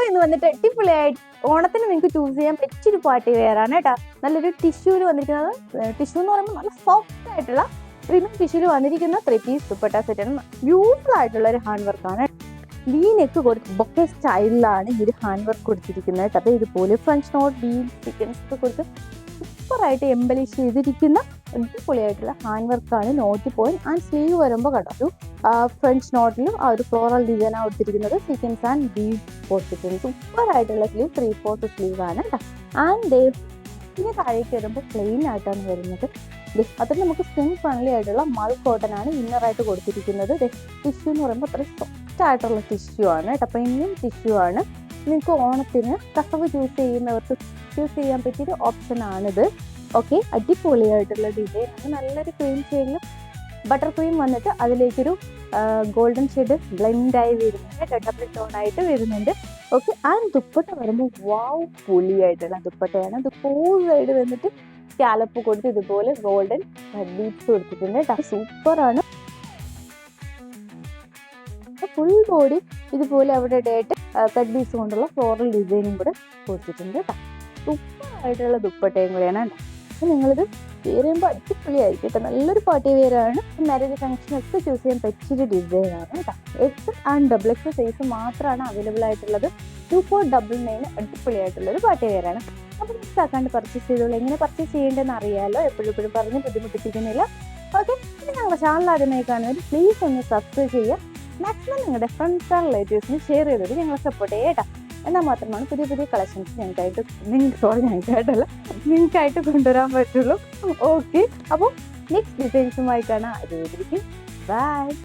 ഇന്ന് വന്നിട്ട് അടിപൊളിയായിട്ട് ഓണത്തിന് നിങ്ങൾക്ക് ചൂസ് ചെയ്യാൻ പറ്റിയൊരു പാർട്ടി വെയർ ആണ് കേട്ടോ. നല്ലൊരു ടിഷ്യൂവിൽ വന്നിരിക്കുന്നത്, ടിഷ്യൂ എന്ന് പറയുമ്പോൾ നല്ല സോഫ്റ്റ് ആയിട്ടുള്ള പ്രീമിയം ടിഷ്യൂവിൽ വന്നിരിക്കുന്ന 3 പീസ് ദുപ്പട്ട സെറ്റ് ആണ്. ബ്യൂട്ടിഫുൾ ആയിട്ടുള്ള ഒരു ഹാൻഡ് വർക്കാണ്. വി നെക്ക് കൊടുത്ത് ബൊക്കെ സ്റ്റൈലിലാണ് ഈ ഒരു ഹാൻഡ് വർക്ക് കൊടുത്തിരിക്കുന്നത് കേട്ടോ. അപ്പോൾ ഇതുപോലെ ഫ്രഞ്ച് നോട്ട് ബീഡ്സ് സീക്വൻസ് ഒക്കെ കൊടുത്ത് സൂപ്പറായിട്ട് എംബലിഷ് ചെയ്തിരിക്കുന്ന അടിപൊളിയായിട്ടുള്ള ഹാൻഡ് വർക്കാണ്. നോട്ട് പോയിന്റ് ആൻഡ് സ്ലീവ് വരുമ്പോൾ കേട്ടോ ഫ്രഞ്ച് നോട്ടിലും ആ ഒരു ഫ്ലോറൽ ഡിസൈനാണ് കൊടുത്തിരിക്കുന്നത്. സീക്വൻസ് ആൻഡ് ബീഡ്സ് കൊടുത്തിട്ടുണ്ട്. സൂപ്പറായിട്ടുള്ള സ്ലീവ് 3/4 സ്ലീവ് ആണ് കേട്ടോ. ആൻഡ് പിന്നെ താഴേക്ക് വരുമ്പോൾ പ്ലെയിൻ ആയിട്ടാണ് വരുന്നത്. അതിൽ നമുക്ക് സ്കിൻ ഫ്രണ്ട്ലി ആയിട്ടുള്ള മൾ കോട്ടൺ ആണ് ഇന്നറായിട്ട് കൊടുത്തിരിക്കുന്നത്. ടിഷ്യൂ എന്ന് പറയുമ്പോൾ അത്ര സോഫ്റ്റ് ആയിട്ടുള്ള ടിഷ്യൂ ആണ് കേട്ടോ. പ്രീമിയം ടിഷ്യൂ ആണ്. നിങ്ങൾക്ക് ഓണത്തിന് കസവ് ചൂസ് ചെയ്യുന്നവർക്ക് ചൂസ് ചെയ്യാൻ പറ്റിയൊരു ഓപ്ഷൻ ആണിത്. ഓക്കെ, അടിപൊളിയായിട്ടുള്ള ഡിസൈൻ ആണ്. നല്ലൊരു ക്രീം ഷെയ്ഡിൽ ബട്ടർ ക്രീം വന്നിട്ട് അതിലേക്കൊരു ഗോൾഡൻ ഷെയ്ഡ് ബ്ലെൻഡ് ആയി വരുന്നുണ്ട്. ഡബിൾ ടോൺ ആയിട്ട് വരുന്നുണ്ട്. ഓക്കെ, ആൻഡ് ദുപ്പട്ട വരുമ്പോൾ വാവ് പൊളിയായിട്ടുള്ള ദുപ്പട്ടയാണ്. അത് ഫോൾ സൈഡ് വന്നിട്ട് സ്കാലപ്പ് കൊടുത്ത് ഇതുപോലെ ഗോൾഡൻ ബീഡ്സ് കൊടുത്തിട്ടുണ്ട് കേട്ടോ. സൂപ്പറാണ്. ഫുൾ ബോഡി ഇതുപോലെ അവിടെ ആയിട്ട് കട്ട് ബീഡ്സ് കൊണ്ടുള്ള ഫ്ലോറൽ ഡിസൈനും കൂടെ കൊടുത്തിട്ടുണ്ട് കേട്ടോ. സൂപ്പറായിട്ടുള്ള ദുപ്പട്ടയും കൂടെയാണ് കേട്ടോ. അപ്പം നിങ്ങളിത് വെയർ ചെയ്യുമ്പോൾ അടിപൊളിയായിരിക്കും കേട്ടോ. നല്ലൊരു പാർട്ടി വെയർ ആണ്. മാരേജ് ഫംഗ്ഷനൊക്കെ ചൂസ് ചെയ്യാൻ പറ്റിയൊരു ഡിസൈനാണ് കേട്ടോ. XL ആൻഡ് XXL സൈസ് മാത്രമാണ് അവൈലബിൾ ആയിട്ടുള്ളത്. 2499 അടിപൊളിയായിട്ടുള്ളൊരു പാർട്ടി വെയർ ആണ്. അപ്പോൾ മിസ് ആക്കാണ്ട് പർച്ചേസ് ചെയ്തോളൂ. എങ്ങനെ പർച്ചേസ് ചെയ്യേണ്ടതെന്ന് അറിയാമല്ലോ, എപ്പോഴും പറഞ്ഞ് ബുദ്ധിമുട്ടിപ്പിക്കുന്നില്ല. ഓക്കെ, പിന്നെ ഞങ്ങളുടെ ചാനൽ ആദ്യമായി കാണുന്നവർ പ്ലീസ് ഒന്ന് സബ്സ്ക്രൈബ് ചെയ്യുക. മാക്സിമം നിങ്ങളുടെ ഫ്രണ്ട്സ് ആൻഡ് റിലേറ്റീവ്സിന് ഷെയർ ചെയ്തിട്ട് ഞങ്ങളെ സപ്പോർട്ട് ചെയ്യുക കേട്ടോ. എന്നാൽ മാത്രമാണ് പുതിയ പുതിയ കളക്ഷൻസ് നിങ്ങൾക്കായിട്ട് കൊണ്ടുവരാൻ പറ്റുള്ളൂ. ഓക്കെ, അപ്പോൾ നെക്സ്റ്റ് ഡീറ്റെയിൽസുമായി കാണാം. അതുവരെയും ബൈ.